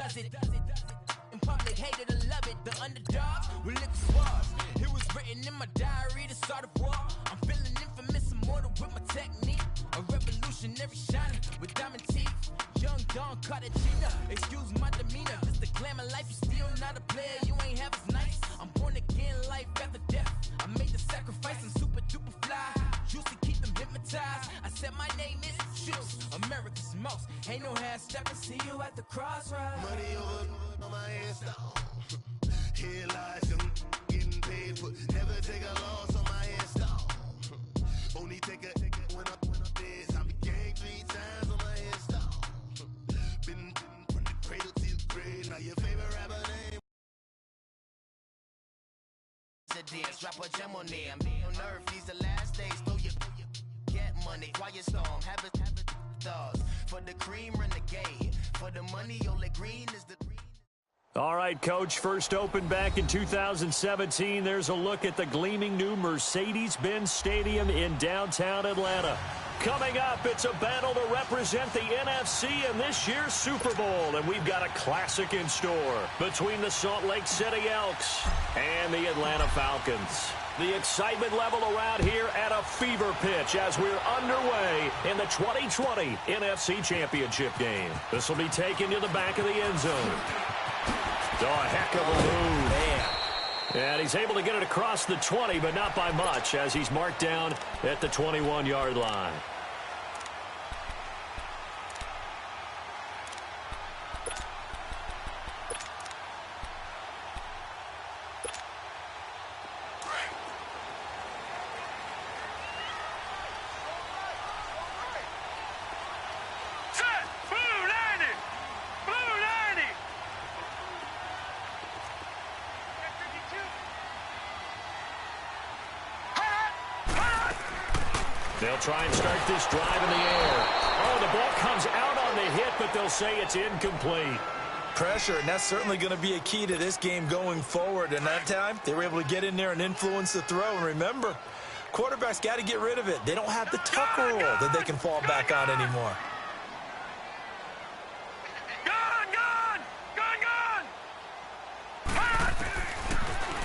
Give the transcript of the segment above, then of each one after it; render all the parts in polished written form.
does it. In public, hated or love it. The underdogs will look suave. It was written in my diary to start a war. I'm feeling infamous, immortal with my technique. A revolutionary shining with diamond teeth. Young Don Cartagena, excuse my demeanor. This the glamour life, you still not a player, you ain't half as nice. I'm born again, life after death. I made the sacrifice, I'm super duper fly. Used to keep them hypnotized. I said my name is Juice, America's most. Ain't no half stepping, see you at the crossroads. Money over on my headstone. Here lies young, getting paid, but never take a loss on my headstone. Only take a when I'm dead. I became 3 times on my headstone. Been from the cradle to the grave. Now your favorite rapper name. Dance, drop a gem on there. On earth, these the last days. Throw your get money, quiet storm. Have it thoughts for the cream renegade. For the money, Ole Green is the green. All right, Coach, first opened back in 2017. There's a look at the gleaming new Mercedes-Benz Stadium in downtown Atlanta. Coming up, it's a battle to represent the NFC in this year's Super Bowl, and we've got a classic in store between the Salt Lake City Elks and the Atlanta Falcons. The excitement level around here at a fever pitch as we're underway in the 2020 NFC Championship game. This will be taken to the back of the end zone. Oh, a heck of a move. Man. And he's able to get it across the 20, but not by much, as he's marked down at the 21-yard line. They'll try and start this drive in the air. Oh, the ball comes out on the hit, but they'll say it's incomplete. Pressure, and that's certainly going to be a key to this game going forward. And that time, they were able to get in there and influence the throw. And remember, quarterbacks got to get rid of it. They don't have the tuck rule that they can fall back on anymore.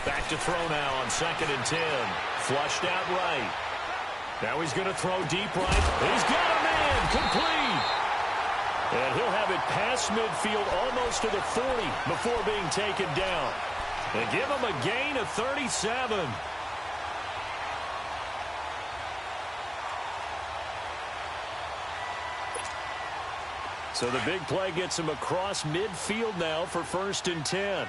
Back to throw now on 2nd and 10. Flushed out right. Now he's going to throw deep right. He's got a man complete. And he'll have it past midfield almost to the 40 before being taken down. They give him a gain of 37. So the big play gets him across midfield now for 1st and 10.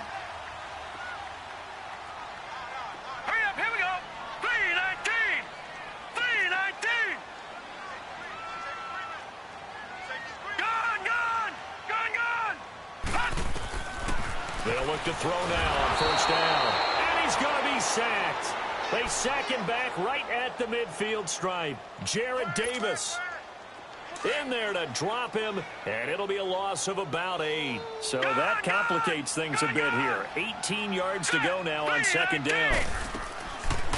They'll look to throw now on 1st down. And he's going to be sacked. They sack him back right at the midfield stripe. Jared Davis in there to drop him, and it'll be a loss of about 8. So that complicates things a bit here. 18 yards to go now on 2nd down.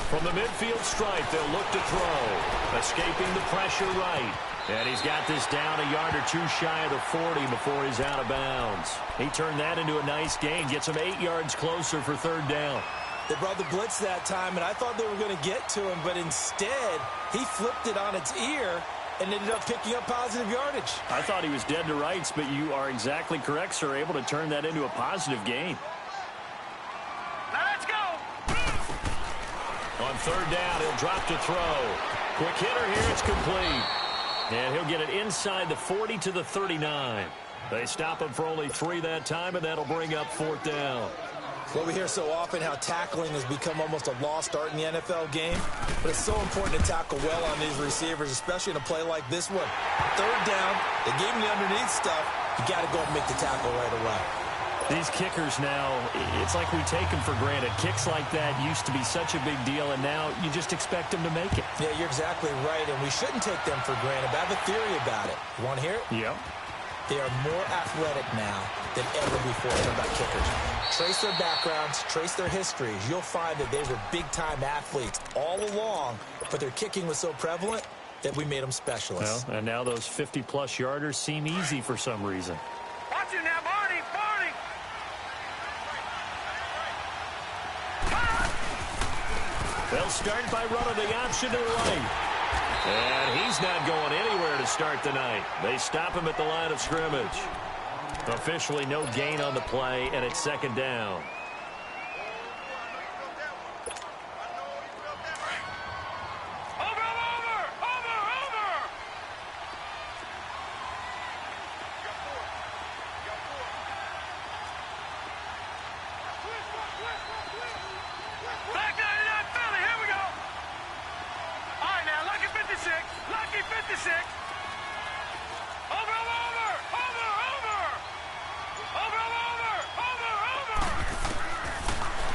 From the midfield stripe, they'll look to throw. Escaping the pressure right. And he's got this down a yard or 2 shy of the 40 before he's out of bounds. He turned that into a nice gain. Gets him 8 yards closer for 3rd down. They brought the blitz that time, and I thought they were going to get to him, but instead, he flipped it on its ear and ended up picking up positive yardage. I thought he was dead to rights, but you are exactly correct, sir. Able to turn that into a positive gain. Let's go! On 3rd down, he'll drop to throw. Quick hitter here, it's complete. And he'll get it inside the 40 to the 39. They stop him for only 3 that time, and that'll bring up 4th down. Well, we hear so often how tackling has become almost a lost art in the NFL game, but it's so important to tackle well on these receivers, especially in a play like this one. 3rd down, they gave him the underneath stuff. You got to go and make the tackle right away. These kickers now, it's like we take them for granted. Kicks like that used to be such a big deal, and now you just expect them to make it. Yeah, you're exactly right, and we shouldn't take them for granted. But I have a theory about it. You want to hear it? Yep. They are more athletic now than ever before. Talking about kickers. Trace their backgrounds, trace their histories. You'll find that they were big-time athletes all along, but their kicking was so prevalent that we made them specialists. Well, and now those 50-plus yarders seem easy for some reason. Watch it now, Barney! Barney! They'll start by running the option to the right. And he's not going anywhere to start the night. They stop him at the line of scrimmage. Officially no gain on the play, and it's second down.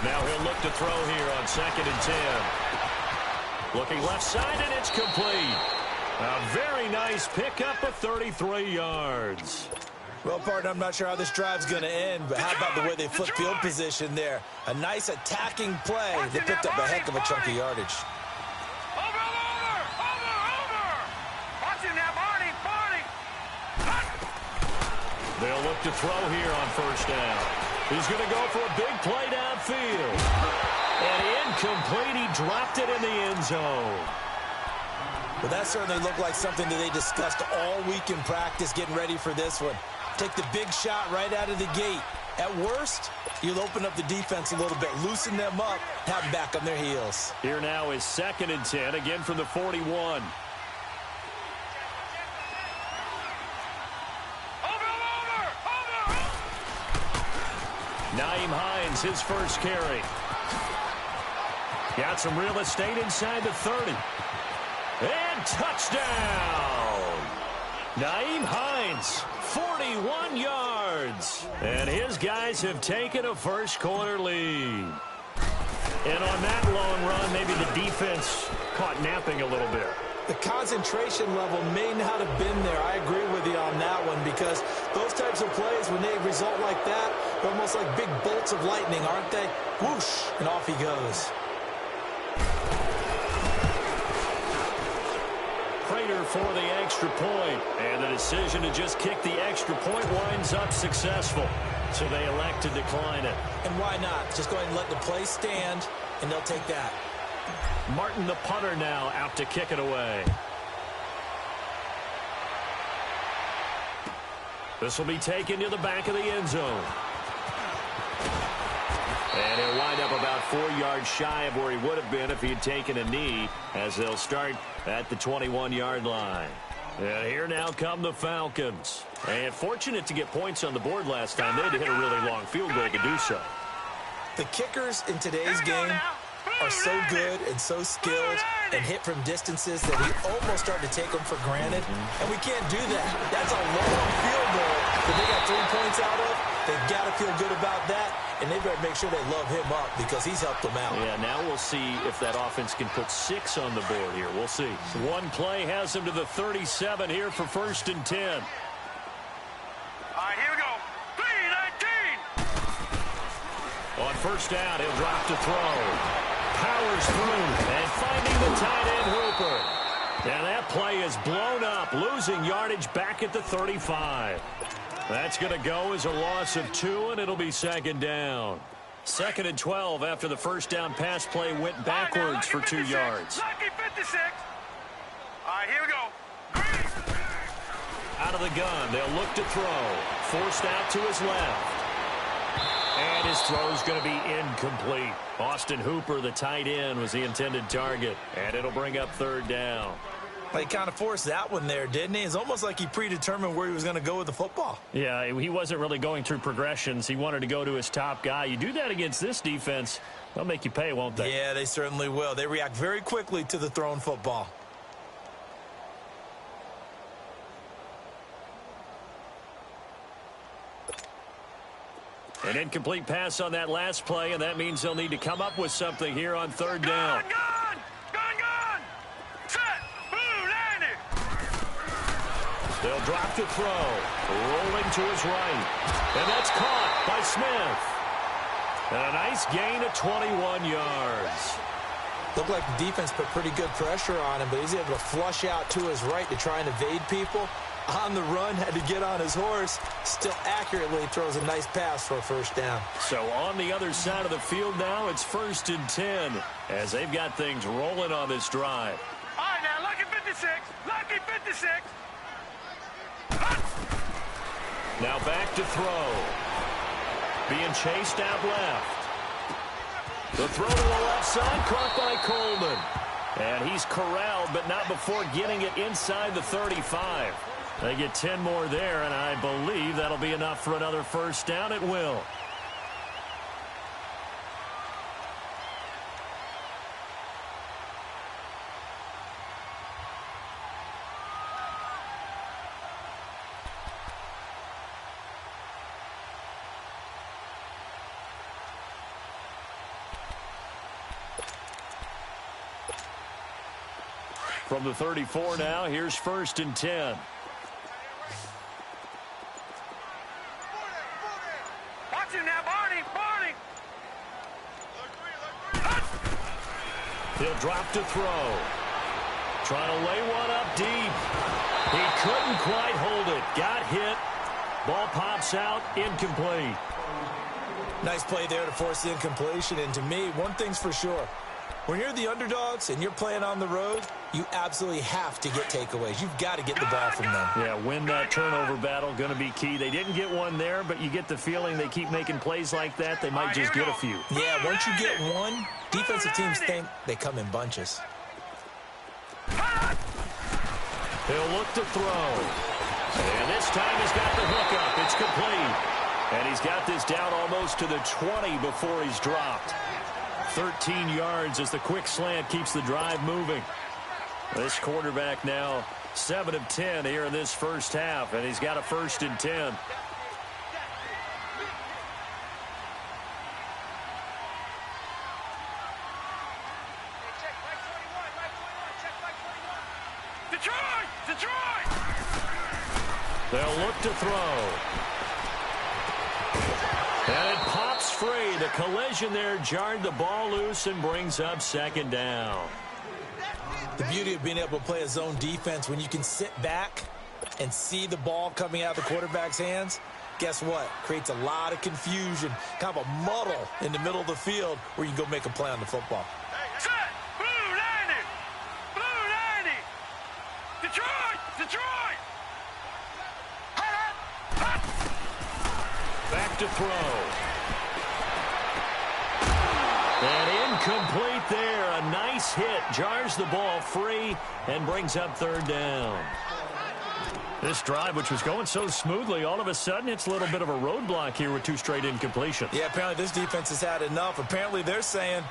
Now he'll look to throw here on 2nd and 10. Looking left side, and it's complete. A very nice pickup of 33 yards. Well, partner, I'm not sure how this drive's going to end, but how about the way they flip field position there? A nice attacking play. They picked up a heck of a chunk of yardage. They'll look to throw here on 1st down. He's going to go for a big play downfield. And incomplete. He dropped it in the end zone. Well, that certainly looked like something that they discussed all week in practice getting ready for this one. Take the big shot right out of the gate. At worst, you'll open up the defense a little bit, loosen them up, have them back on their heels. Here now is 2nd and 10, again from the 41. Nyheim Hines, his first carry. Got some real estate inside the 30. And touchdown! Nyheim Hines, 41 yards. And his guys have taken a first-quarter lead. And on that long run, maybe the defense caught napping a little bit. The concentration level may not have been there. I agree with you on that one because those types of plays, when they result like that, they're almost like big bolts of lightning, aren't they? Whoosh, and off he goes. Prater for the extra point, and the decision to just kick the extra point winds up successful. So they elect to decline it. And why not? Just go ahead and let the play stand, and they'll take that. Martin, the punter, now out to kick it away. This will be taken to the back of the end zone. And he'll wind up about 4 yards shy of where he would have been if he had taken a knee, as they'll start at the 21-yard line. And here now come the Falcons. And fortunate to get points on the board last time. They had to hit a really long field goal to do so. The kickers in today's game are so good and so skilled and hit from distances that we almost start to take them for granted. And we can't do that. That's a long field goal that they got 3 points out of. They've got to feel good about that, and they better make sure they love him up because he's helped them out. Yeah, now we'll see if that offense can put 6 on the board here. We'll see. One play has them to the 37 here for 1st and 10. All right, here we go. 3-19. On 1st down, he'll drop to throw. Powers through and finding the tight end Hooper. And that play is blown up, losing yardage back at the 35. That's going to go as a loss of 2, and it'll be 2nd down. 2nd and 12 after the 1st down pass play went backwards for 2 yards. Lucky 56. All right, here we go. Out of the gun, they'll look to throw. Forced out to his left. And his throw's going to be incomplete. Austin Hooper, the tight end, was the intended target. And it'll bring up 3rd down. He kind of forced that one there, didn't he? It's almost like he predetermined where he was going to go with the football. Yeah, he wasn't really going through progressions. He wanted to go to his top guy. You do that against this defense, they'll make you pay, won't they? Yeah, they certainly will. They react very quickly to the thrown football. An incomplete pass on that last play, and that means they'll need to come up with something here on 3rd down. Gun! Set! Blue, landed! They'll drop to throw. Rolling to his right. And that's caught by Smith. And a nice gain of 21 yards. Looked like the defense put pretty good pressure on him, but he's able to flush out to his right to try and evade people. on the run, had to get on his horse, still accurately throws a nice pass for a first down. So on the other side of the field now, it's 1st and 10 as they've got things rolling on this drive. All right, now, lucky 56. Lucky 56. Now back to throw. Being chased out left. The throw to the left side, caught by Coleman. And he's corralled, but not before getting it inside the 35. They get 10 more there, and I believe that'll be enough for another first down. It will. From the 34 now, here's 1st and 10. Watch him now, Barney. Barney. He'll drop to throw. Trying to lay one up deep. He couldn't quite hold it. Got hit. Ball pops out, incomplete. Nice play there to force the incompletion. And to me, one thing's for sure. When you're the underdogs and you're playing on the road, you absolutely have to get takeaways. You've got to get the ball from them. Yeah, win that turnover battle, going to be key. They didn't get one there, but you get the feeling they keep making plays like that, they might just get a few. Yeah, once you get one, defensive teams think they come in bunches. He'll look to throw. And this time he's got the hook up. It's complete. And he's got this down almost to the 20 before he's dropped. 13 yards as the quick slant keeps the drive moving. This quarterback now 7 of 10 here in this first half, and he's got a 1st and 10. Detroit! Detroit! They'll look to throw. And it pops free. The collision there jarred the ball loose and brings up 2nd down. The beauty of being able to play a zone defense, when you can sit back and see the ball coming out of the quarterback's hands, guess what? Creates a lot of confusion, kind of a muddle in the middle of the field where you can go make a play on the football. Set! Blue 90! Blue 90! Detroit! Detroit! Back to throw. And incomplete there. A nice hit. Jars the ball free and brings up 3rd down. This drive, which was going so smoothly, all of a sudden it's a little bit of a roadblock here with 2 straight incompletions. Yeah, apparently this defense has had enough. Apparently they're saying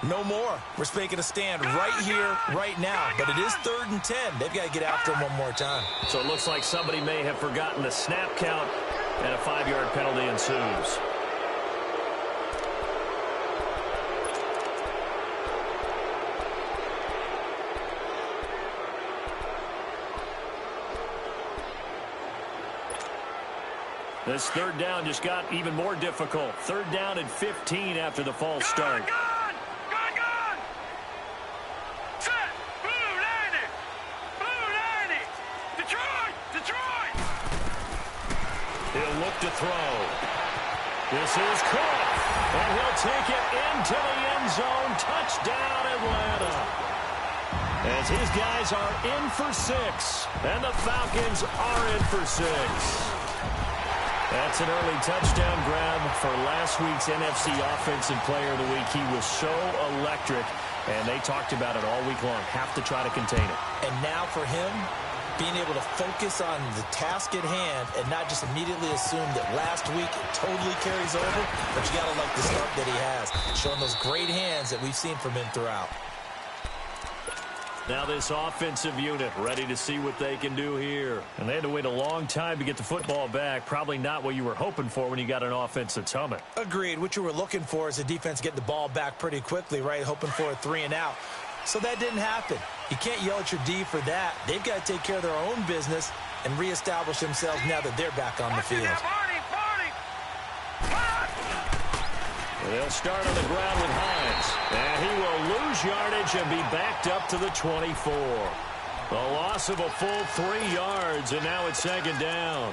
no more. We're making a stand right here, right now. But it is 3rd and 10. They've got to get after him one more time. So it looks like somebody may have forgotten the snap count, and a 5-yard penalty ensues. This 3rd down just got even more difficult. 3rd down and 15 after the false start. Gone! Set! Blue 90! Blue 90! Detroit! Detroit! He'll look to throw. This is caught. And he'll take it into the end zone. Touchdown, Atlanta. As his guys are in for 6. And the Falcons are in for 6. That's an early touchdown grab for last week's NFC Offensive Player of the Week. He was so electric, and they talked about it all week long. Have to try to contain it. And now for him, being able to focus on the task at hand and not just immediately assume that last week it totally carries over, but you got to like the start that he has, showing those great hands that we've seen from him throughout. Now this offensive unit ready to see what they can do here. And they had to wait a long time to get the football back. Probably not what you were hoping for when you got an offense that's humming. Agreed. What you were looking for is the defense getting the ball back pretty quickly, right? Hoping for a 3 and out. So that didn't happen. You can't yell at your D for that. They've got to take care of their own business and reestablish themselves now that they're back on the field. They'll start on the ground with Hines. And he will lose yardage and be backed up to the 24. A loss of a full 3 yards, and now it's second down.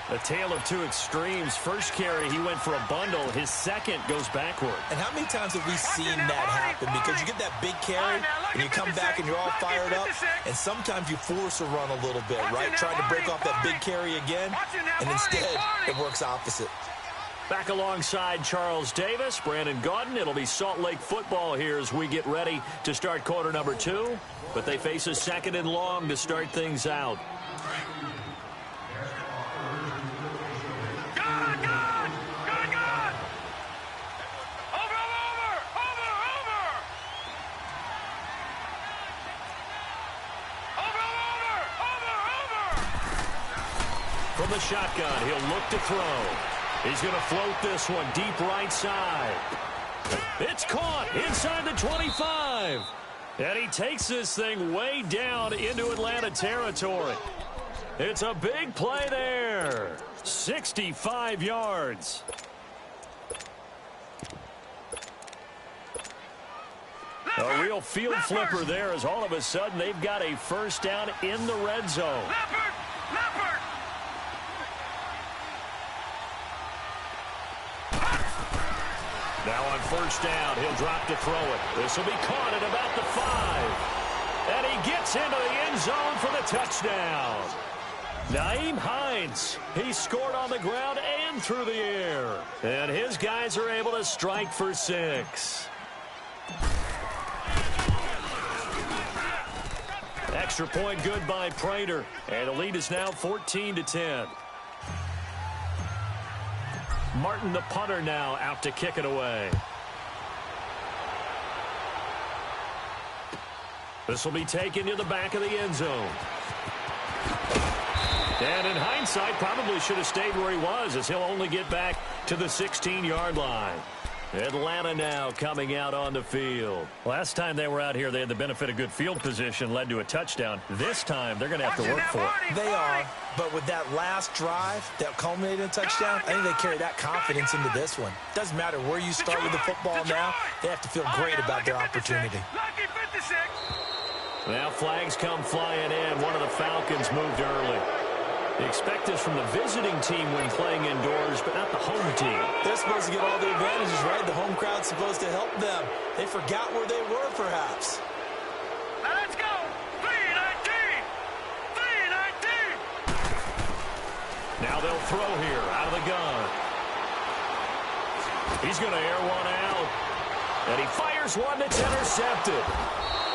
A tale of two extremes. First carry, he went for a bundle. His second goes backward. And how many times have we seen that happen? Because you get that big carry, and you come back and you're all fired up, and sometimes you force a run a little bit, right? Trying to break off that big carry again, and instead it works opposite. Back alongside Charles Davis, Brandon Gaudin. It'll be Salt Lake football here as we get ready to start quarter number 2. But they face a second and long to start things out. From the shotgun, he'll look to throw. He's going to float this one deep right side. It's caught inside the 25. And he takes this thing way down into Atlanta territory. It's a big play there. 65 yards. A real field flipper there as all of a sudden they've got a first down in the red zone. Now on first down, he'll drop to throw it. This will be caught at about the 5. And he gets into the end zone for the touchdown. Nyheim Hines, he scored on the ground and through the air. And his guys are able to strike for 6. Extra point good by Prater. And the lead is now 14-10. Martin, the punter, now out to kick it away. This will be taken to the back of the end zone. And in hindsight, probably should have stayed where he was, as he'll only get back to the 16-yard line. Atlanta now coming out on the field. Last time they were out here, they had the benefit of good field position, led to a touchdown. This time, they're going to have to work for it. They are, but with that last drive that culminated in a touchdown, I think they carry that confidence into this one. Doesn't matter where you start with the football now, they have to feel great about their opportunity. Now flags come flying in. One of the Falcons moved early. They expect this from the visiting team when playing indoors, but not the home team. They're supposed to get all the advantages, right? The home crowd's supposed to help them. They forgot where they were, perhaps. Now let's go. 3-19. 3-19. Now they'll throw here out of the gun. He's going to air one out. And he fires one that's intercepted.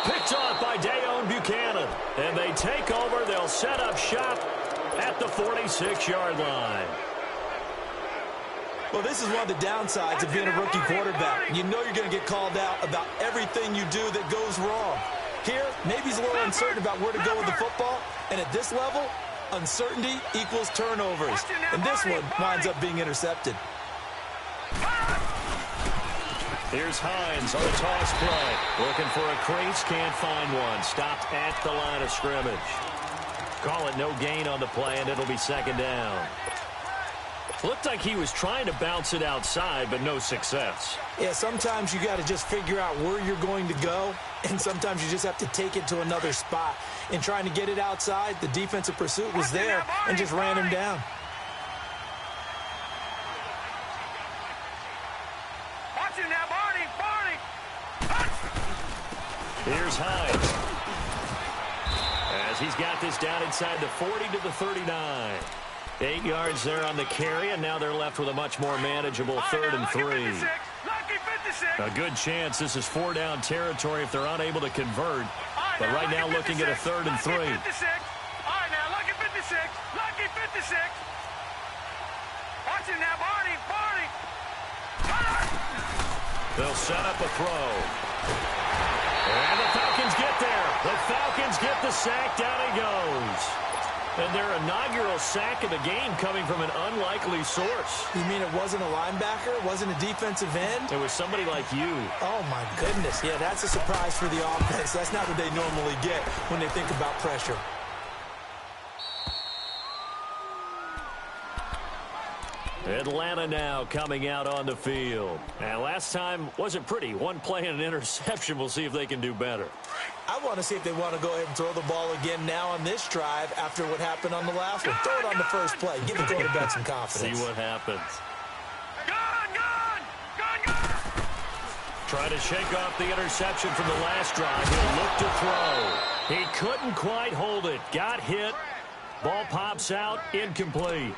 Picked off by Dayon Buchanan. And they take over. They'll set up shop at the 46-yard line. Well, this is one of the downsides of being a rookie quarterback. You know you're going to get called out about everything you do that goes wrong. Here, maybe he's a little uncertain about where to go with the football. And at this level, uncertainty equals turnovers. And this one winds up being intercepted. Here's Hines on the toss play. Looking for a crease, can't find one. Stopped at the line of scrimmage. Call it no gain on the play, and it'll be second down. Looked like he was trying to bounce it outside, but no success. Yeah, sometimes you got to just figure out where you're going to go, and sometimes you just have to take it to another spot. In trying to get it outside, the defensive pursuit was there and just ran him down. Watching now, Barney. Here's Hines. As he's got this down inside the 40 to the 39. 8 yards there on the carry, and now they're left with a much more manageable 3rd and 3. A good chance this is 4-down territory if they're unable to convert. But right now looking at a 3rd and 3. All right, now look at 56. Lucky 56. Watching now, Barney. They'll set up a throw. And the Falcons get there. The Falcons get the sack. Down he goes. And their inaugural sack of the game coming from an unlikely source. You mean it wasn't a linebacker? It wasn't a defensive end? It was somebody like you. Oh, my goodness. Yeah, that's a surprise for the offense. That's not what they normally get when they think about pressure. Atlanta now coming out on the field. And last time wasn't pretty. One play and an interception. We'll see if they can do better. I want to see if they want to go ahead and throw the ball again now on this drive after what happened on the last one. Throw it on the first play. Give the quarterback some confidence. See what happens. Gone! Trying to shake off the interception from the last drive. He'll look to throw. He couldn't quite hold it. Got hit. Ball pops out. Incomplete.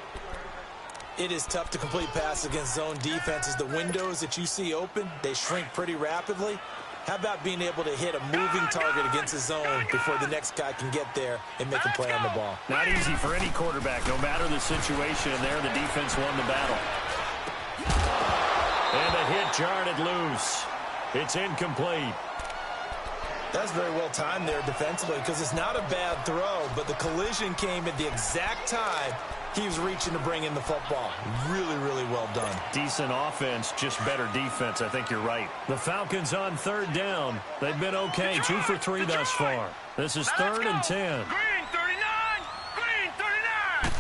It is tough to complete passes against zone defenses. The windows that you see open, they shrink pretty rapidly. How about being able to hit a moving target against a zone before the next guy can get there and make a play on the ball? Not easy for any quarterback, no matter the situation. And there, the defense won the battle. And the hit jarred it loose. It's incomplete. That's very well timed there defensively because it's not a bad throw, but the collision came at the exact time he was reaching to bring in the football. Really, really well done. Decent offense, just better defense. I think you're right. The Falcons on third down. They've been okay, 2 for 3 thus far. This is 3rd and 10. Green 39! Green 39!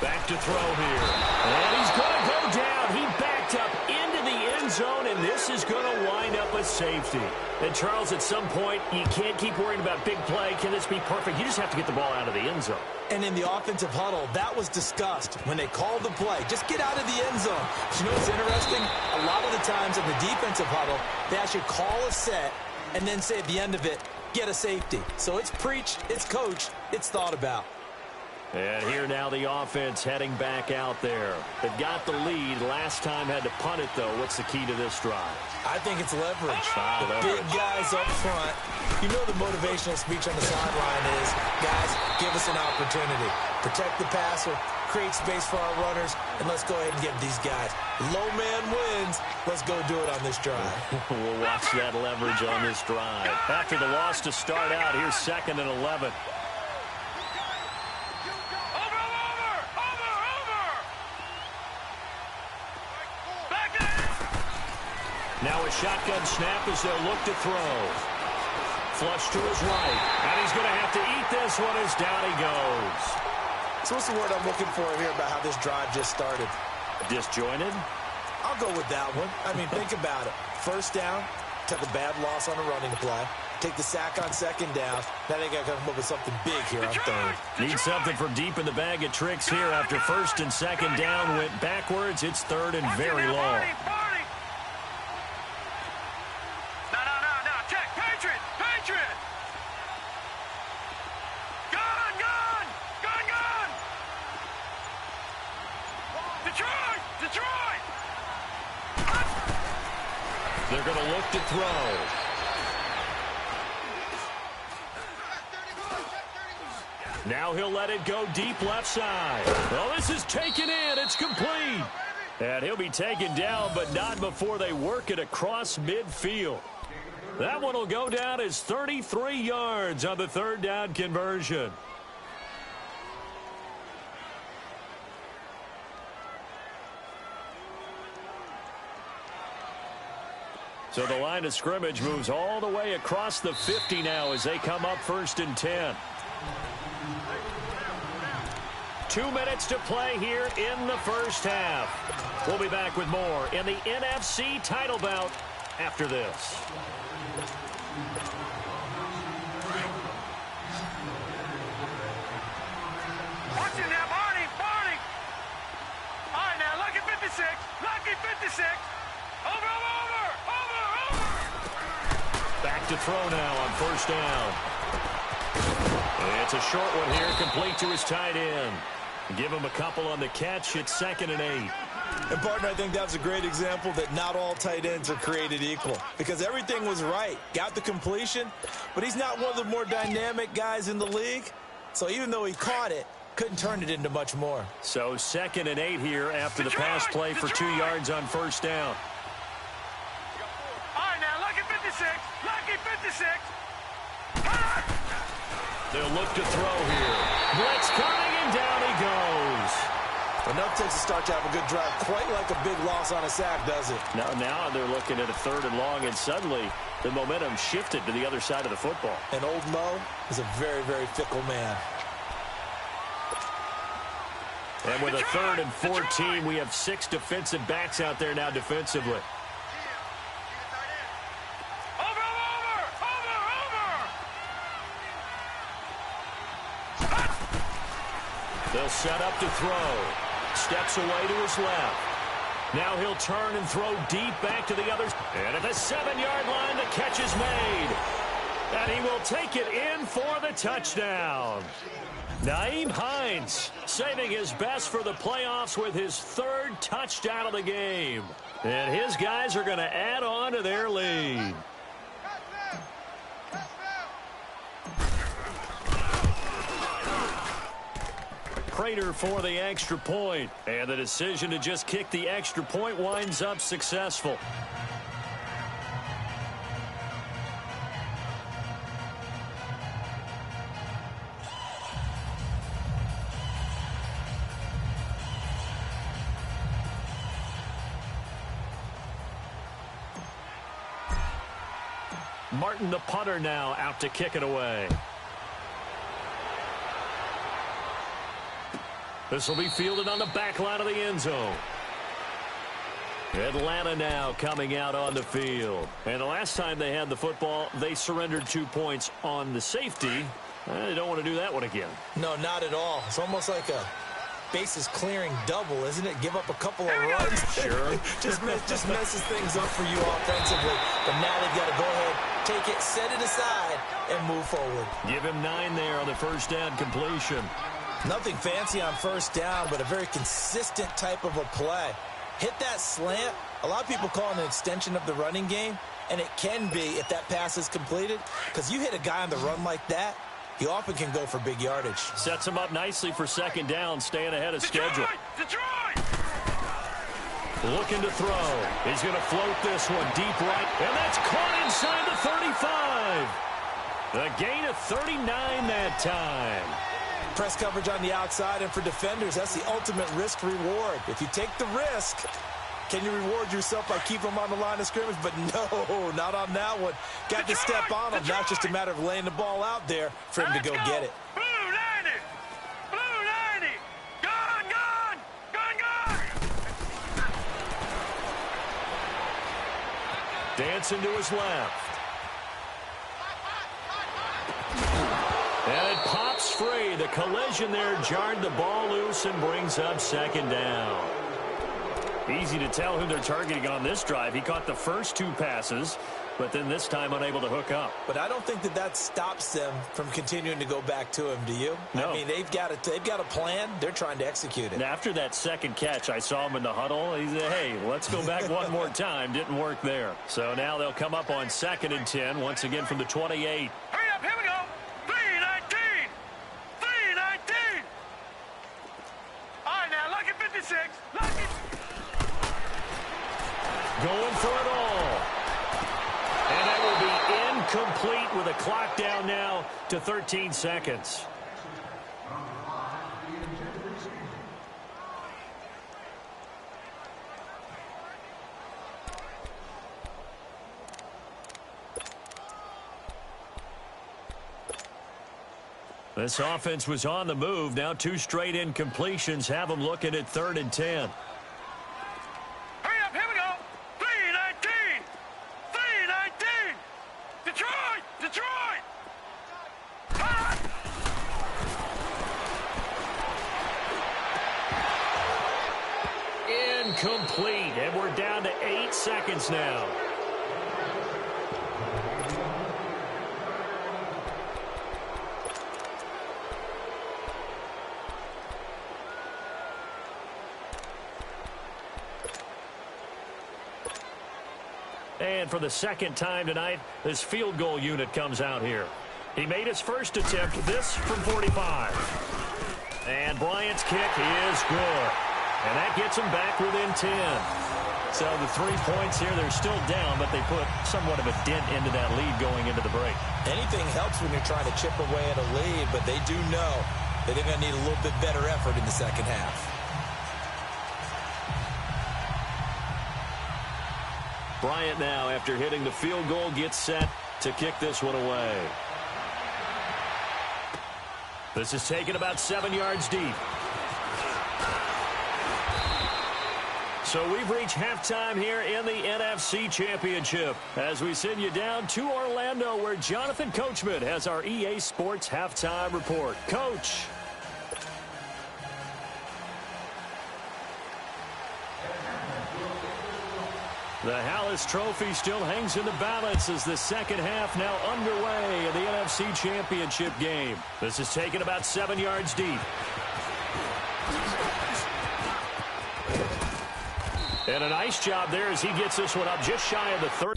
Back to throw here. And he's going to go down. He backed up into the end zone, and this is going to wind up a safety. And, Charles, at some point, you can't keep worrying about big play. Can this be perfect? You just have to get the ball out of the end zone. And in the offensive huddle, that was discussed when they called the play. Just get out of the end zone. But you know what's interesting? A lot of the times in the defensive huddle, they actually call a set and then say at the end of it, get a safety. So it's preached, it's coached, it's thought about. And here now the offense heading back out there. They've got the lead. Last time had to punt it, though. What's the key to this drive? I think it's leverage. The Leverage. big guys up front. You know the motivational speech on the sideline is, guys, give us an opportunity. Protect the passer, create space for our runners, and let's go ahead and get these guys. Low man wins. Let's go do it on this drive. We'll watch that leverage on this drive. After the loss to start out, here's 2nd and 11. Now a shotgun snap as they'll look to throw. Flush to his right. And he's going to have to eat this one as down he goes. So what's the word I'm looking for here about how this drive just started? Disjointed? I'll go with that one. I mean, think about it. First down, took a bad loss on a running play. Take the sack on 2nd down. Now they got to come up with something big here on 3rd. Need something from deep in the bag of tricks here. After 1st and 2nd down went backwards, it's 3rd and very long. They're going to look to throw. Now he'll let it go deep left side. Well, this is taken in. It's complete. And he'll be taken down, but not before they work it across midfield. That one will go down as 33 yards on the 3rd down conversion. So the line of scrimmage moves all the way across the 50 now as they come up 1st and 10. 2 minutes to play here in the first half. We'll be back with more in the NFC title bout after this. Watch it now, Barney! All right, now, lucky 56! Lucky 56! Over! Back to throw now on 1st down. It's a short one here, complete to his tight end. Give him a couple on the catch. It's 2nd and 8. And, partner, I think that was a great example that not all tight ends are created equal because everything was right. Got the completion, but he's not one of the more dynamic guys in the league. So even though he caught it, couldn't turn it into much more. So 2nd and 8 here after the pass play for 2 yards on 1st down. All right, now, lucky 56! Lucky 56! They'll look to throw here. Blitz coming, and down he goes. Enough takes a start to have a good drive. Quite like a big loss on a sack, does it? Now they're looking at a 3rd and long, and suddenly the momentum shifted to the other side of the football. And old Mo is a very, very fickle man. And with a 3rd and 14, we have 6 defensive backs out there now defensively. They'll set up to throw. Steps away to his left. Now he'll turn and throw deep back to the others. And at the 7-yard line, the catch is made. And he will take it in for the touchdown. Nyheim Hines saving his best for the playoffs with his 3rd touchdown of the game. And his guys are going to add on to their lead. Prater for the extra point. And the decision to just kick the extra point winds up successful. Martin, the punter, now out to kick it away. This will be fielded on the back line of the end zone. Atlanta now coming out on the field. And the last time they had the football, they surrendered 2 points on the safety. They don't want to do that one again. No, not at all. It's almost like a bases clearing double, isn't it? Give up a couple of runs. Sure. just messes things up for you offensively. But now they've got to go ahead, take it, set it aside, and move forward. Give him 9 there on the first down completion. Nothing fancy on first down, but a very consistent type of a play. Hit that slant. A lot of people call it an extension of the running game, and it can be if that pass is completed, because you hit a guy on the run like that, he often can go for big yardage. Sets him up nicely for second down, staying ahead of schedule. Detroit! Looking to throw. He's going to float this one deep right, and that's caught inside the 35. The gain of 39 that time. Press coverage on the outside, and for defenders, that's the ultimate risk-reward. If you take the risk, can you reward yourself by keeping them on the line of scrimmage? But no, not on that one. Got to step on him. Now it's just a matter of laying the ball out there for him to go get it. Blue 90! Blue 90! Gone, gone! Gone, gone! Dancing to his left. And it pops free. The collision there jarred the ball loose and brings up second down. Easy to tell who they're targeting on this drive. He caught the first 2 passes, but then this time unable to hook up. But I don't think that stops them from continuing to go back to him, do you? No. I mean, they've got a plan. They're trying to execute it. And after that second catch, I saw him in the huddle. He said, hey, let's go back one more time. Didn't work there. So now they'll come up on 2nd and 10, once again from the 28. Hurry up, here we go! 319! 319! All right, now, lucky 56. Lucky. Going for it all. And that will be incomplete with a clock down now to 13 seconds. This offense was on the move. Now 2 straight incompletions have them looking at 3rd and 10. Hurry up, here we go! 319! 319! Detroit! Detroit! Ah! Incomplete, and we're down to 8 seconds now. And for the second time tonight, this field goal unit comes out here. He made his first attempt, this from 45. And Bryant's kick is good. And that gets him back within 10. So the 3 points here, they're still down, but they put somewhat of a dent into that lead going into the break. Anything helps when you're trying to chip away at a lead, but they do know that they're going to need a little bit better effort in the second half. Bryant now, after hitting the field goal, gets set to kick this one away. This is taken about 7 yards deep. So we've reached halftime here in the NFC Championship as we send you down to Orlando where Jonathan Coachman has our EA Sports Halftime Report. Coach. The Hallis Trophy still hangs in the balance as the second half now underway in the NFC Championship game. This is taken about 7 yards deep. And a nice job there as he gets this one up just shy of the 30.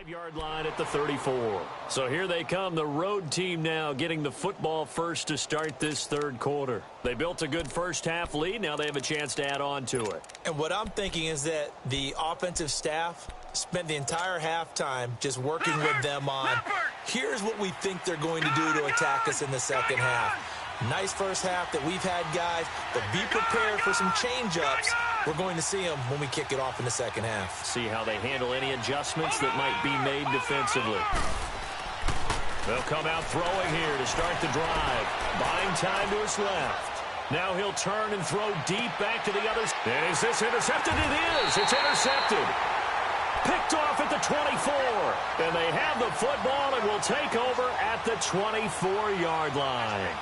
Yard line at the 34. So here they come, the road team now getting the football first to start this third quarter. They built a good first half lead. Now they have a chance to add on to it. And what I'm thinking is that the offensive staff spent the entire halftime just working with them on, here's what we think they're going to do to attack us in the second half. Nice first half that we've had, guys, but be prepared for some change-ups. We're going to see them when we kick it off in the second half. See how they handle any adjustments that might be made defensively. They'll come out throwing here to start the drive. Buying time to his left. Now he'll turn and throw deep back to the others. And is this intercepted? It is. It's intercepted. Picked off at the 24. And they have the football and will take over at the 24-yard line.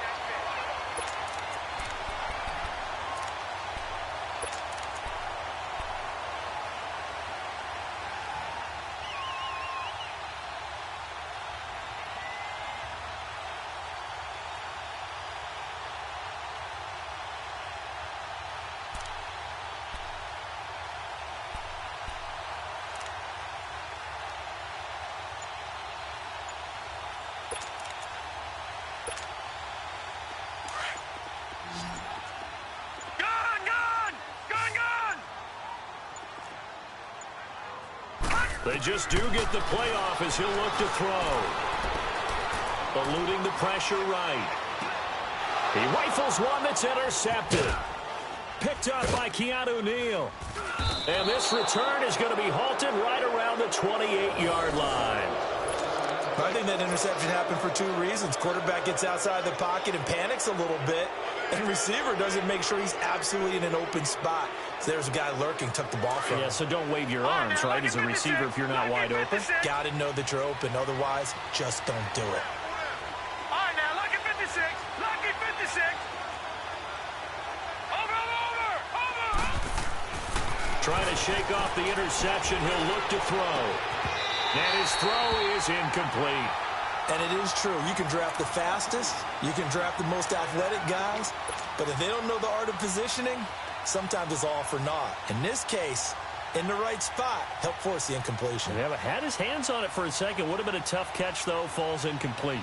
They just do get the playoff as he'll look to throw. Eluding the pressure right. He rifles one that's intercepted. Picked up by Keanu Neal. And this return is going to be halted right around the 28-yard line. I think that interception happened for two reasons. Quarterback gets outside the pocket and panics a little bit, and receiver doesn't make sure he's absolutely in an open spot. So there's a guy lurking, took the ball from him. Yeah, so don't wave your arms, right, as a receiver if you're not wide open. Got to know that you're open. Otherwise, just don't do it. All right, now, lucky 56. Lucky 56. Over. Trying to shake off the interception. He'll look to throw. And his throw is incomplete. And it is true. You can draft the fastest. You can draft the most athletic guys. But if they don't know the art of positioning, sometimes it's all for naught. In this case, in the right spot, helped force the incompletion. Yeah, but had his hands on it for a second. Would have been a tough catch, though. Falls incomplete.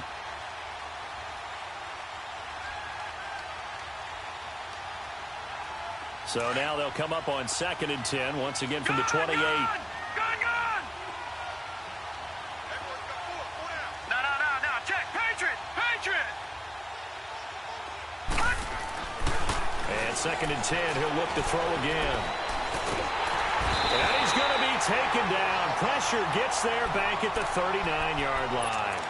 So now they'll come up on 2nd and 10, once again from the 28. And 2nd and 10, he'll look to throw again. And he's going to be taken down. Pressure gets there back at the 39-yard line.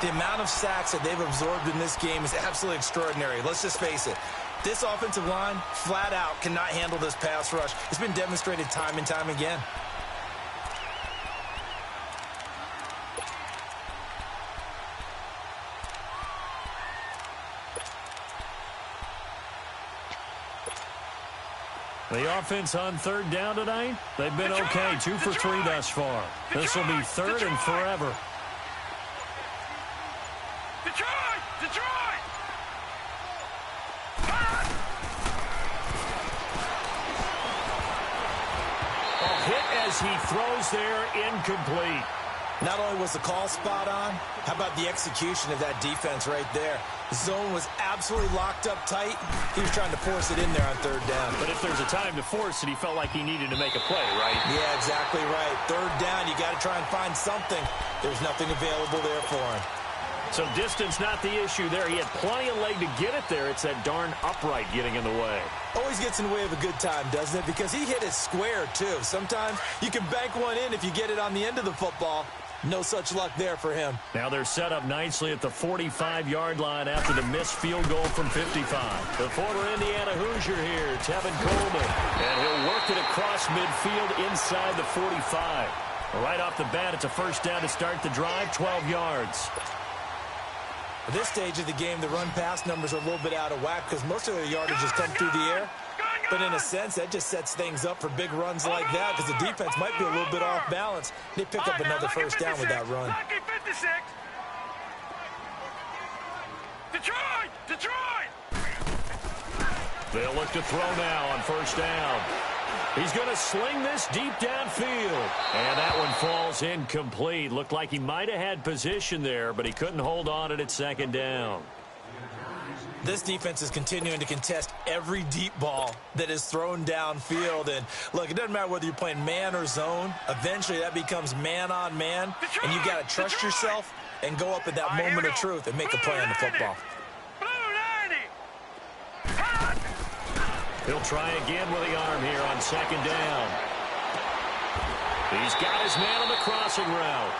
The amount of sacks that they've absorbed in this game is absolutely extraordinary. Let's just face it. This offensive line, flat out, cannot handle this pass rush. It's been demonstrated time and time again. The offense on third down tonight, they've been okay, 2 for 3 thus far. This will be third and forever. He throws there, incomplete. Not only was the call spot on, how about the execution of that defense right there? The zone was absolutely locked up tight. He was trying to force it in there on third down. But if there's a time to force it, he felt like he needed to make a play, right? Yeah, exactly right. Third down, you got to try and find something. There's nothing available there for him. So distance not the issue there. He had plenty of leg to get it there. It's that darn upright getting in the way. Always gets in the way of a good time, doesn't it? Because he hit it square, too. Sometimes you can bank one in if you get it on the end of the football. No such luck there for him. Now they're set up nicely at the 45-yard line after the missed field goal from 55. The former Indiana Hoosier here, Tevin Coleman. And he'll work it across midfield inside the 45. Right off the bat, it's a first down to start the drive, 12 yards. At this stage of the game, the run-pass numbers are a little bit out of whack because most of their yardage has come through the air. But in a sense, that just sets things up for big runs like that because the defense might be a little bit off balance. They pick up another first down with that run. Detroit! They'll look to throw now on first down. He's going to sling this deep downfield. And that one falls incomplete. Looked like he might have had position there, but he couldn't hold on at second down. This defense is continuing to contest every deep ball that is thrown downfield. And, look, it doesn't matter whether you're playing man or zone. Eventually, that becomes man on man. And you got to trust yourself and go up at that moment of truth and make a play on the football. He'll try again with the arm here on second down. He's got his man on the crossing route.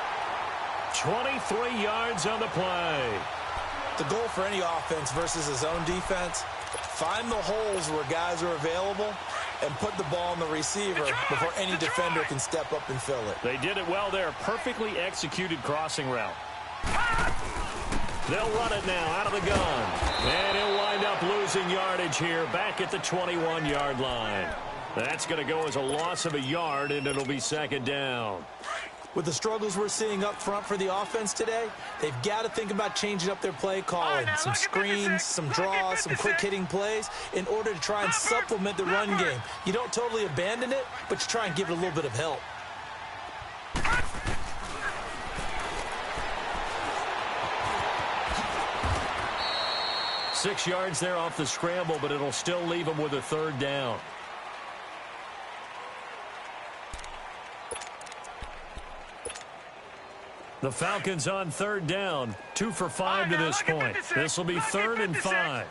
23 yards on the play. The goal for any offense versus a zone defense, find the holes where guys are available and put the ball on the receiver before any defender can step up and fill it. They did it well there. Perfectly executed crossing route. They'll run it now out of the gun. And he'll wind up losing yardage here back at the 21-yard line. That's going to go as a loss of a yard, and it'll be second down. With the struggles we're seeing up front for the offense today, they've got to think about changing up their play calling. Some screens, some draws, some quick-hitting plays in order to try and supplement the run game. You don't totally abandon it, but you try and give it a little bit of help. Six yards there off the scramble, but it'll still leave them with a third down. The Falcons on third down, 2 for 5 to this point. This will be third and 5. All right,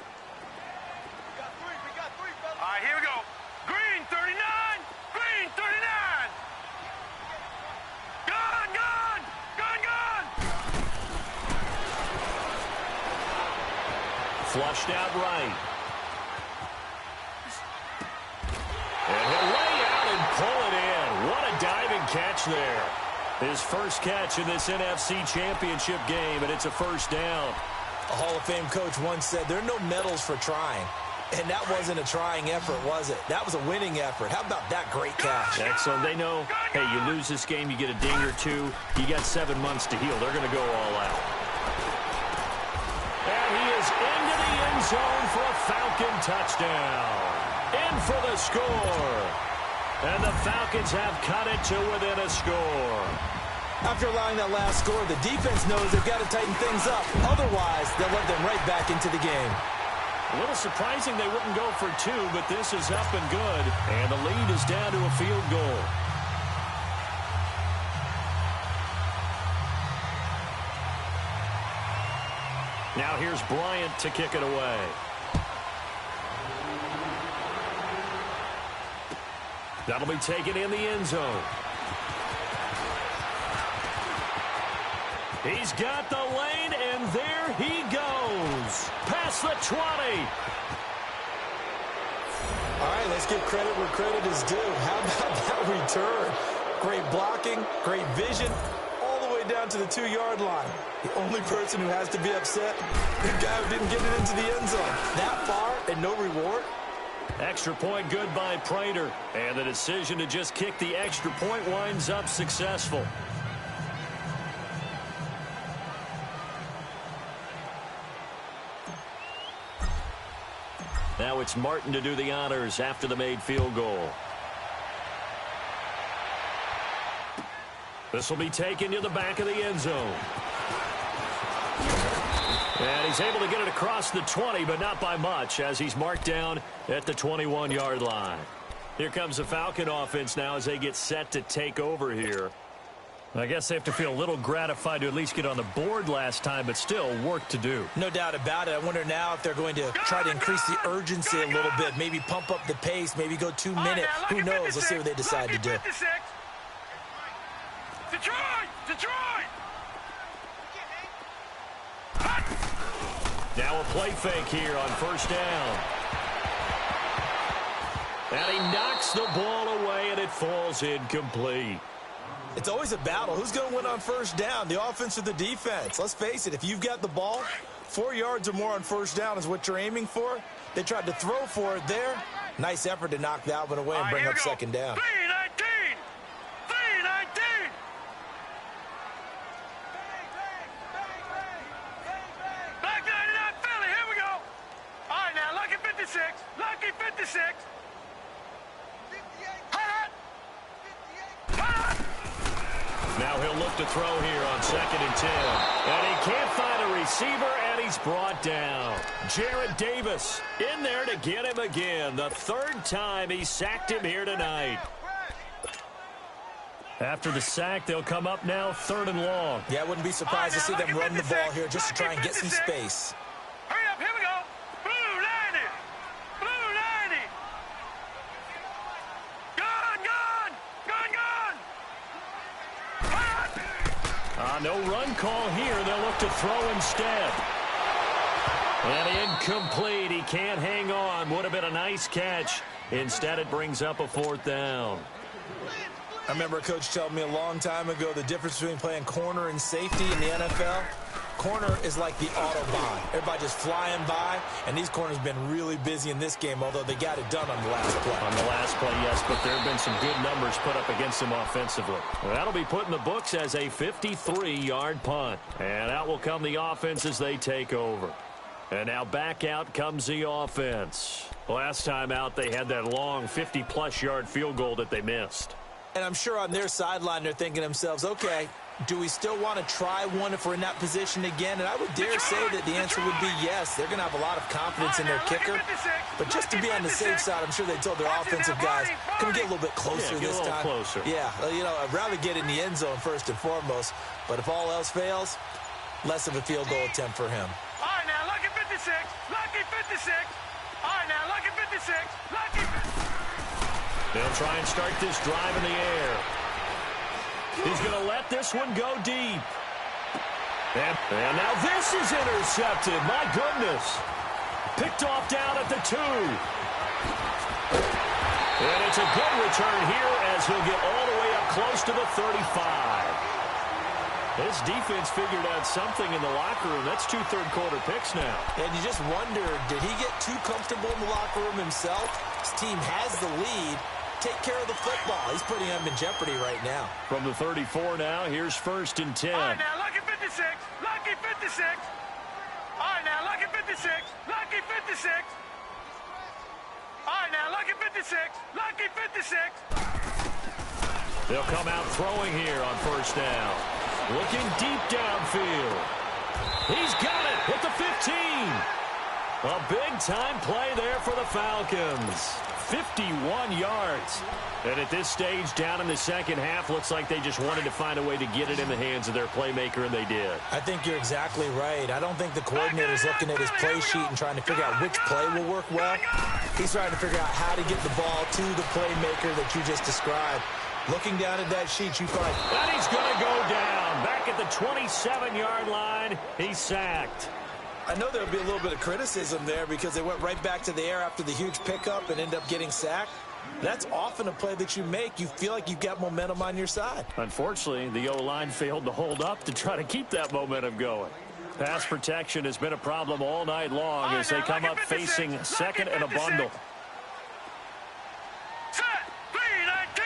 here we go. Green 39. Green 39. Gun. Flushed out right. And he'll lay out and pull it in. What a diving catch there. His first catch in this NFC Championship game, and it's a first down. A Hall of Fame coach once said, there are no medals for trying. And that wasn't a trying effort, was it? That was a winning effort. How about that great catch? Excellent. They know, hey, you lose this game, you get a ding or two. You got 7 months to heal. They're going to go all out. And he is into the end zone for a Falcon touchdown. In for the score. And the Falcons have cut it to within a score. After allowing that last score, the defense knows they've got to tighten things up. Otherwise, they'll let them right back into the game. A little surprising they wouldn't go for 2, but this is up and good. And the lead is down to a field goal. Now here's Bryant to kick it away. That'll be taken in the end zone. He's got the lane, and there he goes. Past the 20. All right, let's give credit where credit is due. How about that return? Great blocking, great vision, all the way down to the 2-yard line. The only person who has to be upset, the guy who didn't get it into the end zone. That far and no reward. Extra point good by Prater. And the decision to just kick the extra point winds up successful. Now it's Martin to do the honors after the made field goal. This will be taken to the back of the end zone. And he's able to get it across the 20, but not by much, as he's marked down at the 21-yard line. Here comes the Falcon offense now as they get set to take over here. I guess they have to feel a little gratified to at least get on the board last time, but still work to do. No doubt about it. I wonder now if they're going to try to increase the urgency a little bit, maybe pump up the pace, maybe go 2 minute. Who knows? Let's see what they decide to do. Detroit! Now a play fake here on first down. And he knocks the ball away, and it falls incomplete. It's always a battle. Who's going to win on first down, the offense or the defense? Let's face it, if you've got the ball, 4 yards or more on first down is what you're aiming for. They tried to throw for it there. Nice effort to knock that one away and bring up second down. 3-19! Back 99 Philly, here we go! All right, now, lucky 56. Lucky 56. Now he'll look to throw here on 2nd and 10. And he can't find a receiver, and he's brought down. Jarrad Davis in there to get him again. The 3rd time he sacked him here tonight. After the sack, they'll come up now 3rd and long. Yeah, I wouldn't be surprised to see them run the ball here just to try and get some space. Hurry up, here we go. Blue 90. Blue 90. Gone. No run call here. They'll look to throw instead. And incomplete. He can't hang on. Would have been a nice catch. Instead, it brings up a 4th down. I remember a coach telling me a long time ago the difference between playing corner and safety in the NFL. Corner is like the Autobahn. Everybody just flying by, and these corners have been really busy in this game, although they got it done on the last play. On the last play, yes, but there have been some good numbers put up against them offensively. Well, that'll be put in the books as a 53-yard punt. And out will come the offense as they take over. And now back out comes the offense. Last time out, they had that long 50-plus yard field goal that they missed. And I'm sure on their sideline they're thinking to themselves, okay, do we still want to try one if we're in that position again? And I would dare say that the answer would be yes. They're going to have a lot of confidence in their kicker. But just to be on the safe side, I'm sure they told their offensive guys, can we get a little bit closer this time? Closer. Yeah, you know, I'd rather get in the end zone first and foremost. But if all else fails, less of a field goal attempt for him. All right, now, lucky 56. Lucky 56. All right, now, lucky 56. Lucky 56. They'll try and start this drive in the air. He's going to let this one go deep. And now this is intercepted. My goodness. Picked off down at the 2. And it's a good return here as he'll get all the way up close to the 35. This defense figured out something in the locker room. That's 2 third-quarter picks now. And you just wonder, did he get too comfortable in the locker room himself? His team has the lead. Take care of the football. He's putting them in jeopardy right now. From the 34 now, here's 1st and 10. All right, now, lucky 56. Lucky 56. All right, now, lucky 56. Lucky 56. All right, now, lucky 56. Lucky 56. They'll come out throwing here on first down. Looking deep downfield. He's got it at the 15. A big-time play there for the Falcons. 51 yards. And at this stage, down in the second half, looks like they just wanted to find a way to get it in the hands of their playmaker, and they did. I think you're exactly right. I don't think the coordinator's looking at his play sheet and trying to figure out which play will work well. He's trying to figure out how to get the ball to the playmaker that you just described. Looking down at that sheet, you find... And he's going to go down. Back at the 27-yard line, he's sacked. I know there'll be a little bit of criticism there because they went right back to the air after the huge pickup and ended up getting sacked. That's often a play that you make. You feel like you've got momentum on your side. Unfortunately, the O-line failed to hold up to try to keep that momentum going. Pass protection has been a problem all night long as they come up facing second and a bundle. Set. 3-19.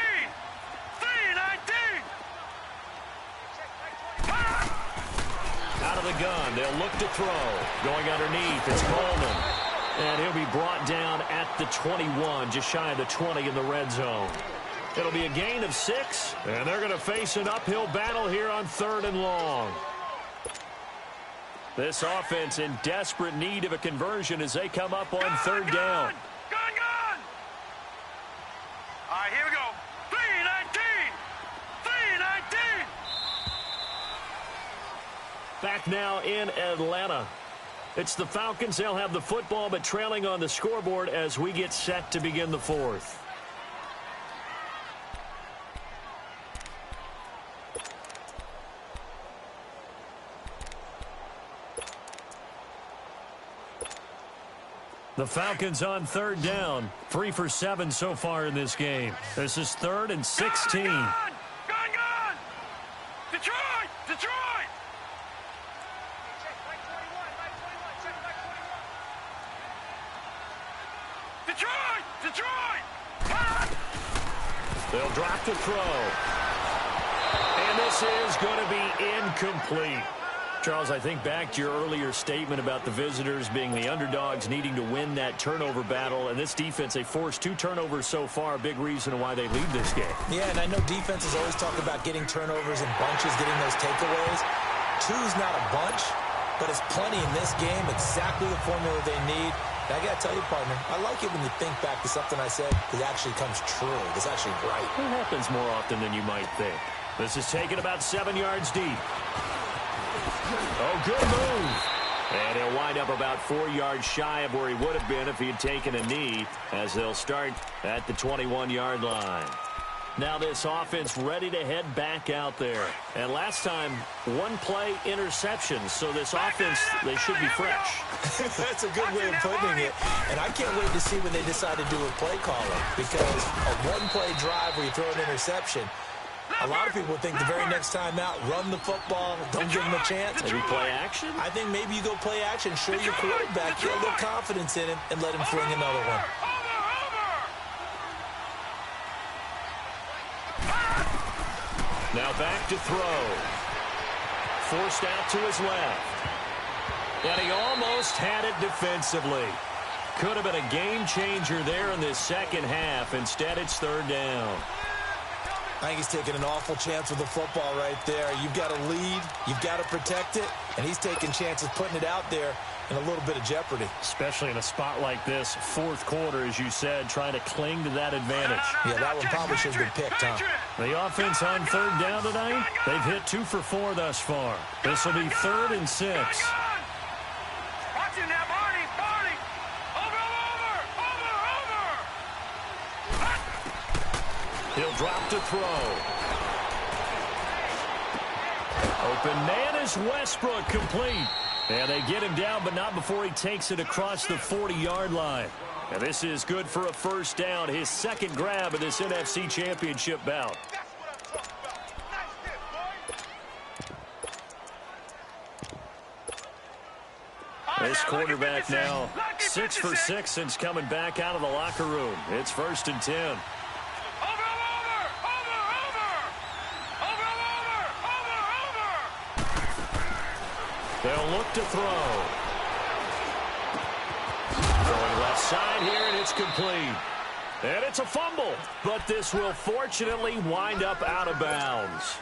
3-19. Out of the gun, they'll look to throw. Going underneath, it's Coleman. And he'll be brought down at the 21, just shy of the 20 in the red zone. It'll be a gain of 6, and they're going to face an uphill battle here on 3rd and long. This offense in desperate need of a conversion as they come up on 3rd down. Gun. All right, here we go. 3-19. 3-19. Back now in Atlanta. It's the Falcons. They'll have the football, but trailing on the scoreboard as we get set to begin the 4th. The Falcons on 3rd down. 3 for 7 so far in this game. This is 3rd and 16. Gun. Detroit. They'll drop to throw. And this is going to be incomplete. Charles, I think back to your earlier statement about the visitors being the underdogs needing to win that turnover battle. And this defense, they forced 2 turnovers so far, a big reason why they lead this game. Yeah, and I know defenses always talk about getting turnovers in bunches, getting those takeaways. 2's not a bunch, but it's plenty in this game, exactly the formula they need. And I got to tell you, partner, I like it when you think back to something I said that actually comes true. It's actually right. It happens more often than you might think. This is taken about 7 yards deep. Oh, good move. And he'll wind up about 4 yards shy of where he would have been if he had taken a knee, as they'll start at the 21-yard line. Now this offense ready to head back out there. And last time, 1-play interception. So this offense, they should be fresh. That's a good way of putting it. And I can't wait to see when they decide to do a play calling. Because a 1-play drive where you throw an interception, a lot of people think the very next time out, run the football, don't give them a chance. Maybe play action? I think maybe you go play action, show your quarterback, get a little confidence in him, and let him fling another one. Now back to throw. Forced out to his left. And he almost had it defensively. Could have been a game changer there in this second half. Instead, it's 3rd down. I think he's taking an awful chance with the football right there. You've got to lead. You've got to protect it. And he's taking chances putting it out there in a little bit of jeopardy. Especially in a spot like this, 4th quarter, as you said, trying to cling to that advantage. Yeah, that one probably should have been picked, huh? The offense on 3rd down tonight, they've hit 2 for 4 thus far. This will be 3rd and 6. Watch him now, Barney. Over. He'll drop to throw. Open man is Westbrook, complete. And they get him down, but not before he takes it across the 40-yard line. And this is good for a 1st down, his 2nd grab of this NFC Championship bout. This quarterback now 6 for 6 since coming back out of the locker room. It's 1st and 10. They'll look to throw. Going left side here, and it's complete. And it's a fumble, but this will fortunately wind up out of bounds.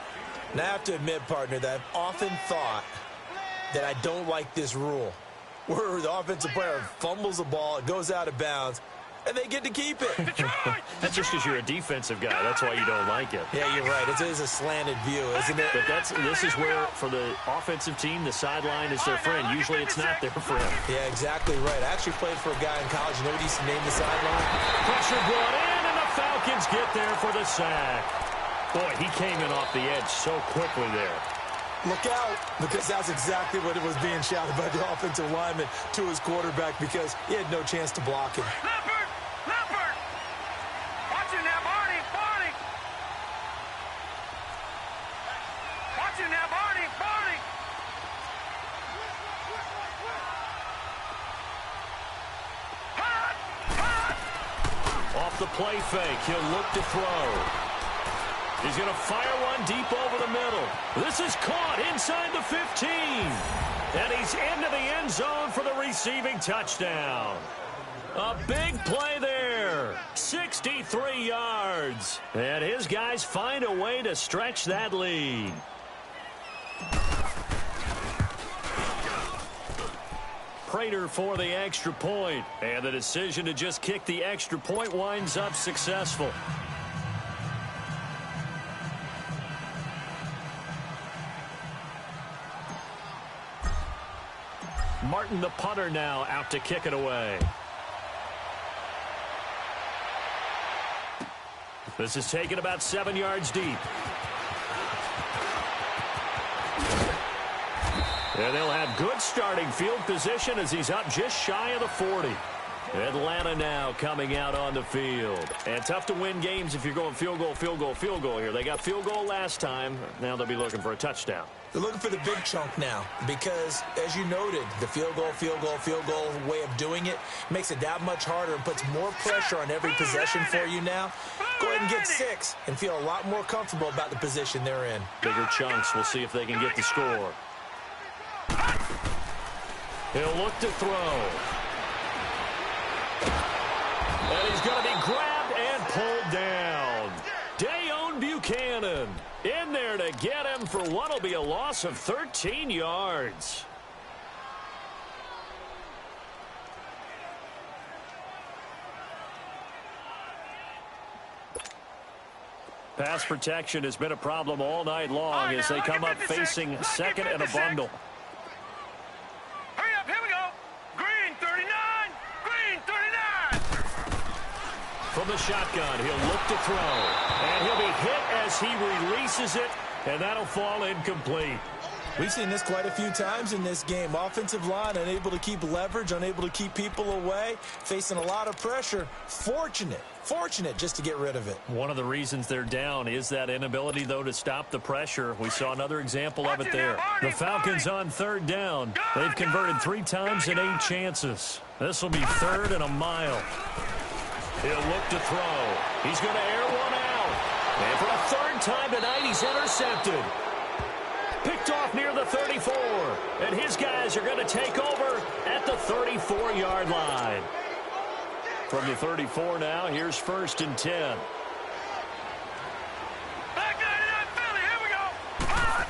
Now, I have to admit, partner, that I've often thought that I don't like this rule, where the offensive player fumbles the ball, it goes out of bounds, and they get to keep it. That's just because you're a defensive guy. That's why you don't like it. Yeah, you're right. It is a slanted view, isn't it? But this is where, for the offensive team, the sideline is their friend. Usually it's not their friend. Yeah, exactly right. I actually played for a guy in college. You know what he used to name the sideline? Pressure brought in, and the Falcons get there for the sack. Boy, he came in off the edge so quickly there. Look out, because that's exactly what it was being shouted by the offensive lineman to his quarterback because he had no chance to block him. Leopard! Leopard! Watch it now, Barney! Barney! Watch it now, Barney! Barney! Hot! Hot! Off the play fake, he'll look to throw. He's going to fire one deep over the middle. This is caught inside the 15. And he's into the end zone for the receiving touchdown. A big play there. 63 yards. And his guys find a way to stretch that lead. Prater for the extra point. And the decision to just kick the extra point winds up successful. Martin, the punter, now out to kick it away. This is taken about 7 yards deep. And they'll have good starting field position as he's up just shy of the 40. Atlanta now coming out on the field. And tough to win games if you're going field goal, field goal, field goal here. They got field goal last time. Now they'll be looking for a touchdown. They're looking for the big chunk now because, as you noted, the field goal way of doing it makes it that much harder and puts more pressure on every possession for you now. Go ahead and get 6 and feel a lot more comfortable about the position they're in. Bigger chunks. We'll see if they can get the score. He'll look to throw. And he's going to be grabbed and pulled down. Dayon Buchanan in there to get him for what will be a loss of 13 yards. Pass protection has been a problem all night long as they come up facing second and a bundle. Hurry up, here we go. Green 39, Green 39. From the shotgun, he'll look to throw. And he'll be hit as he releases it, and that'll fall incomplete. We've seen this quite a few times in this game. Offensive line unable to keep leverage, unable to keep people away, facing a lot of pressure. Fortunate just to get rid of it. One of the reasons they're down is that inability, though, to stop the pressure. We saw another example of it there. The Falcons on third down. They've converted 3 times in 8 chances. This will be 3rd and a mile. He'll look to throw. He's going to air one out. And for the 3rd time tonight, he's intercepted. Picked off near the 34. And his guys are going to take over at the 34-yard line. From the 34 now, here's 1st and 10. Back 99 Philly, here we go. Hot.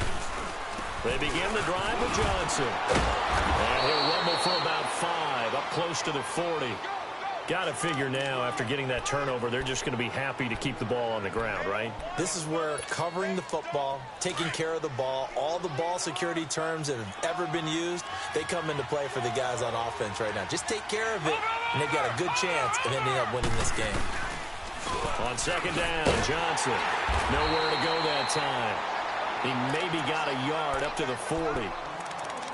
They begin the drive with Johnson. And he'll rumble for about 5, up close to the 40. Got to figure now, after getting that turnover, they're just going to be happy to keep the ball on the ground, right? This is where covering the football, taking care of the ball, all the ball security terms that have ever been used, they come into play for the guys on offense right now. Just take care of it, and they've got a good chance of ending up winning this game. On 2nd down, Johnson. Nowhere to go that time. He maybe got a yard up to the 40.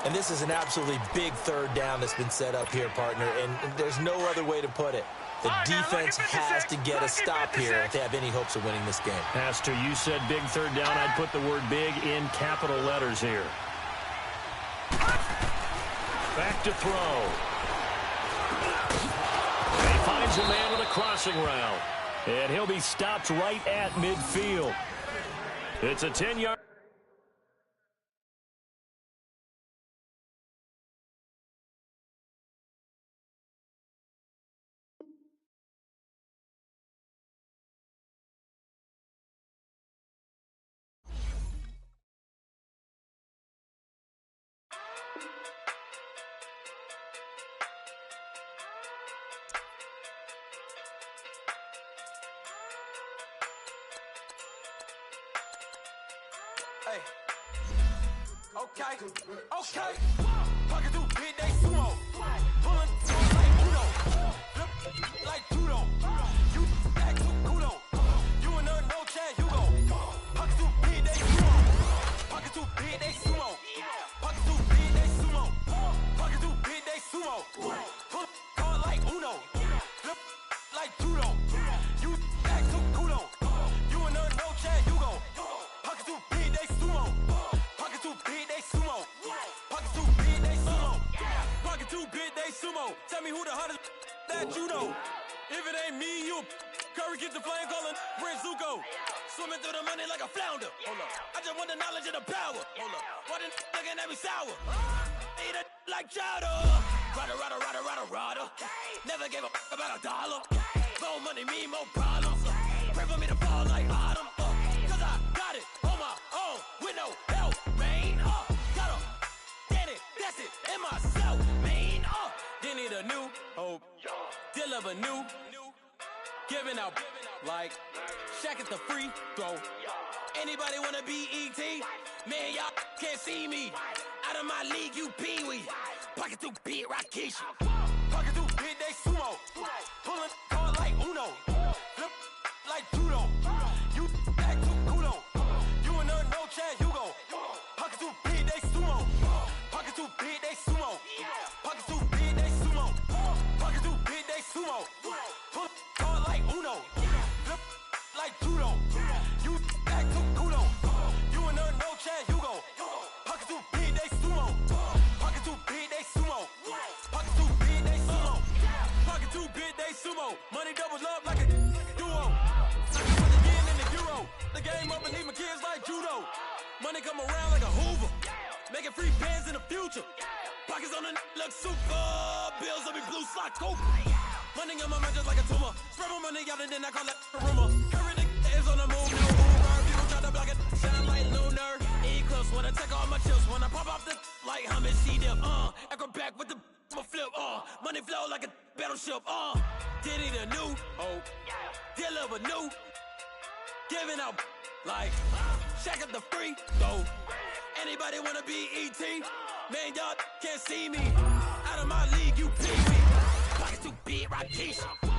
And this is an absolutely big 3rd down that's been set up here, partner, and there's no other way to put it. The defense has to get a stop here if they have any hopes of winning this game. Pastor, you said big 3rd down. I'd put the word big in capital letters here. Back to throw. He finds a man with a crossing route. And he'll be stopped right at midfield. It's a 10-yard. Hey. Okay. Pocket through big day sumo. Pulling like Uno. Flip like judo. You act with kudo. You and no chance, you go. Pocket through big day sumo. Pocket through big day sumo. that you know. If it ain't me, you Curry keep the flame calling Prince Zuko. Swimming through the money like a flounder. Hold up. I just want the knowledge and the power. Hold up. Why the looking at me sour? Eat it like chowder. Rada. Never gave a about $1. More money, me, more problems. Pray for me to fall like autumn. Cause I got it on my own with no help, man. Got a get it, that's it, in myself, man. They need a new hope. Deal of a new. Giving out like Shaq at the free throw. Anybody wanna be ET? Man, y'all can't see me. Out of my league, you pee-wee. Pocket through beat Rakesh. Pocket through big day sumo. Pulling card like Uno. Flip like judo. You act too kudo. You and her no Chad Hugo. Pocket through big day sumo. Pocket through big day sumo. Pocket through big day sumo. Pocket through big day sumo. Pull card like Uno. Flip like judo. You act too kudo. You and her no Chad Hugo. Pocket through big day sumo. Pocket through big day sumo. Pocket through big day sumo. Pocket through big day sumo. Money doubles up like a duo. With the yen and the euro. The game up and leave my kids like judo. Money come around like a Hoover. Making free bands in the future. Pockets on the look super. Bills on me blue slot coke. Money on my mind just like a tumor. Spread my money out and then I call it a rumor. Curry the is on the move, no Uber. People try to block it, shine like lunar. Eclipse when I take all my chips. When I pop off the like hummus, C-dip. Acrobat with the flip. Money flow like a battleship. Diddy the new hope. Deliver new. Giving out like Shaq at the free throw. Anybody wanna be ET? Man, y'all can't see me. Out of my league, you pee me. Pocket too big, Rakesh.